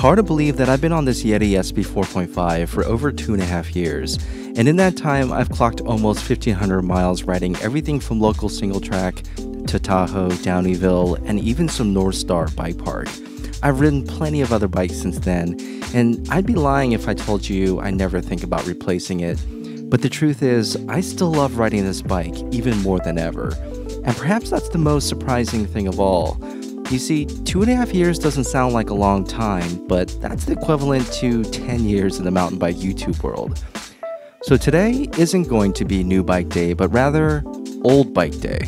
Hard to believe that I've been on this Yeti SB4.5 for over 2.5 years, and in that time I've clocked almost 1,500 miles riding everything from local single track to Tahoe, Downeyville, and even some North Star bike park. I've ridden plenty of other bikes since then, and I'd be lying if I told you I never think about replacing it. But the truth is, I still love riding this bike even more than ever. And perhaps that's the most surprising thing of all. You see, 2.5 years doesn't sound like a long time, but that's the equivalent to 10 years in the mountain bike YouTube world. So today isn't going to be new bike day, but rather old bike day.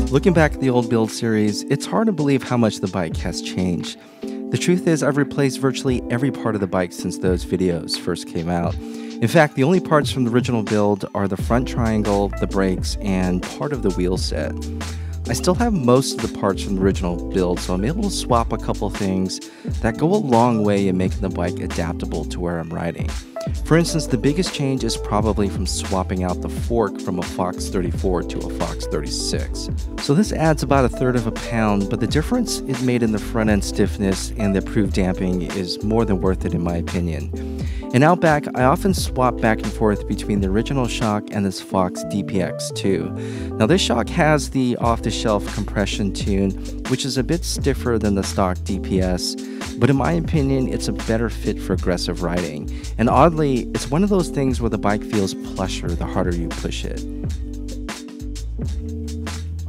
Looking back at the old build series, it's hard to believe how much the bike has changed. The truth is, I've replaced virtually every part of the bike since those videos first came out. In fact, the only parts from the original build are the front triangle, the brakes, and part of the wheel set. I still have most of the parts from the original build, so I'm able to swap a couple things that go a long way in making the bike adaptable to where I'm riding. For instance, the biggest change is probably from swapping out the fork from a Fox 34 to a Fox 36. So this adds about 1/3 of a pound, but the difference it made in the front end stiffness and the improved damping is more than worth it in my opinion. And out back, I often swap back and forth between the original shock and this Fox DPX2. Now this shock has the off-the-shelf compression tune, which is a bit stiffer than the stock DPS, but in my opinion, it's a better fit for aggressive riding. And oddly, it's one of those things where the bike feels plusher the harder you push it.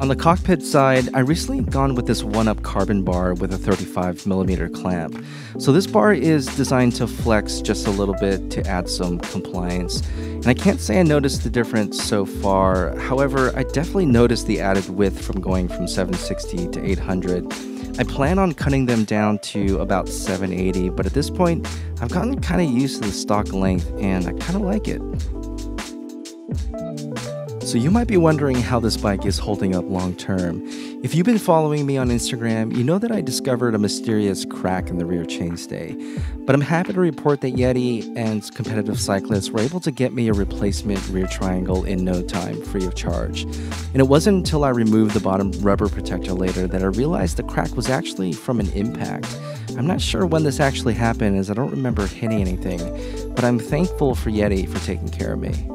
On the cockpit side, I recently gone with this 1-up carbon bar with a 35mm clamp. So this bar is designed to flex just a little bit to add some compliance. And I can't say I noticed the difference so far. However, I definitely noticed the added width from going from 760 to 800. I plan on cutting them down to about 780, but at this point, I've gotten kind of used to the stock length and I kind of like it. So you might be wondering how this bike is holding up long term. If you've been following me on Instagram, you know that I discovered a mysterious crack in the rear chainstay. But I'm happy to report that Yeti and competitive cyclists were able to get me a replacement rear triangle in no time, free of charge. And it wasn't until I removed the bottom rubber protector later that I realized the crack was actually from an impact. I'm not sure when this actually happened as I don't remember hitting anything, but I'm thankful for Yeti for taking care of me.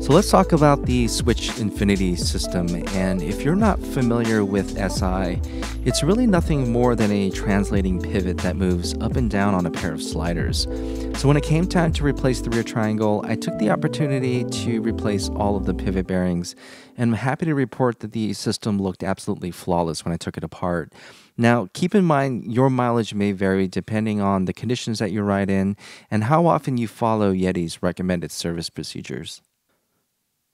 So let's talk about the Switch Infiniti system, and if you're not familiar with SI, it's really nothing more than a translating pivot that moves up and down on a pair of sliders. So when it came time to replace the rear triangle, I took the opportunity to replace all of the pivot bearings, and I'm happy to report that the system looked absolutely flawless when I took it apart. Now, keep in mind your mileage may vary depending on the conditions that you ride in and how often you follow Yeti's recommended service procedures.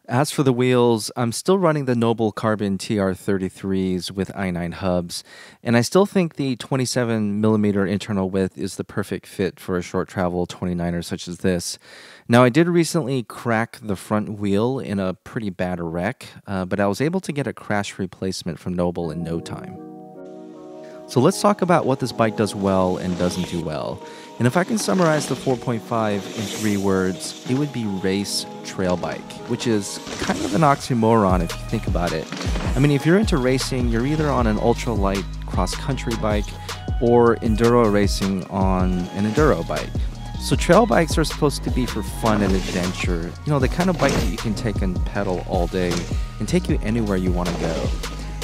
As for the wheels, I'm still running the Noble Carbon TR33s with i9 hubs, and I still think the 27mm internal width is the perfect fit for a short travel 29er such as this. Now, I did recently crack the front wheel in a pretty bad wreck, but I was able to get a crash replacement from Noble in no time. So let's talk about what this bike does well and doesn't do well. And if I can summarize the 4.5 in 3 words, it would be race trail bike, which is kind of an oxymoron if you think about it. I mean, if you're into racing, you're either on an ultralight cross-country bike or enduro racing on an enduro bike. So trail bikes are supposed to be for fun and adventure, you know, the kind of bike that you can take and pedal all day and take you anywhere you want to go.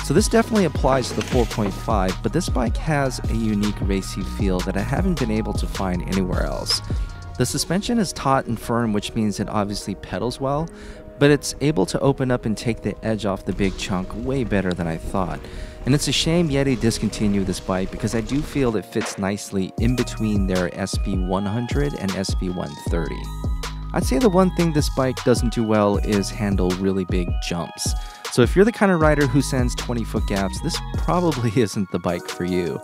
So this definitely applies to the 4.5, but this bike has a unique racy feel that I haven't been able to find anywhere else. The suspension is taut and firm, which means it obviously pedals well, but it's able to open up and take the edge off the big chunk way better than I thought. And it's a shame Yeti discontinued this bike because I do feel it fits nicely in between their SB100 and SB130. I'd say the one thing this bike doesn't do well is handle really big jumps. So if you're the kind of rider who sends 20-foot gaps, this probably isn't the bike for you.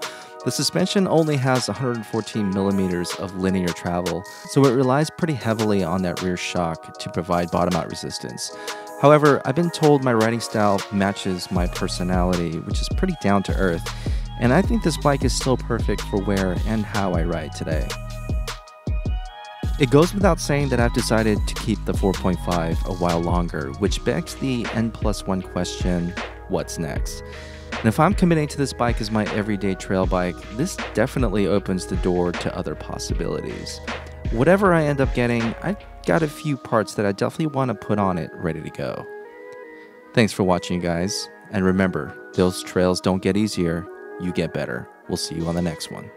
The suspension only has 114mm of linear travel, so it relies pretty heavily on that rear shock to provide bottom-out resistance. However, I've been told my riding style matches my personality, which is pretty down-to-earth, and I think this bike is still perfect for where and how I ride today. It goes without saying that I've decided to keep the 4.5 a while longer, which begs the N+1 question, what's next. And if I'm committing to this bike as my everyday trail bike, this definitely opens the door to other possibilities. Whatever I end up getting, I've got a few parts that I definitely want to put on it ready to go. Thanks for watching, guys. And remember, those trails don't get easier, you get better. We'll see you on the next one.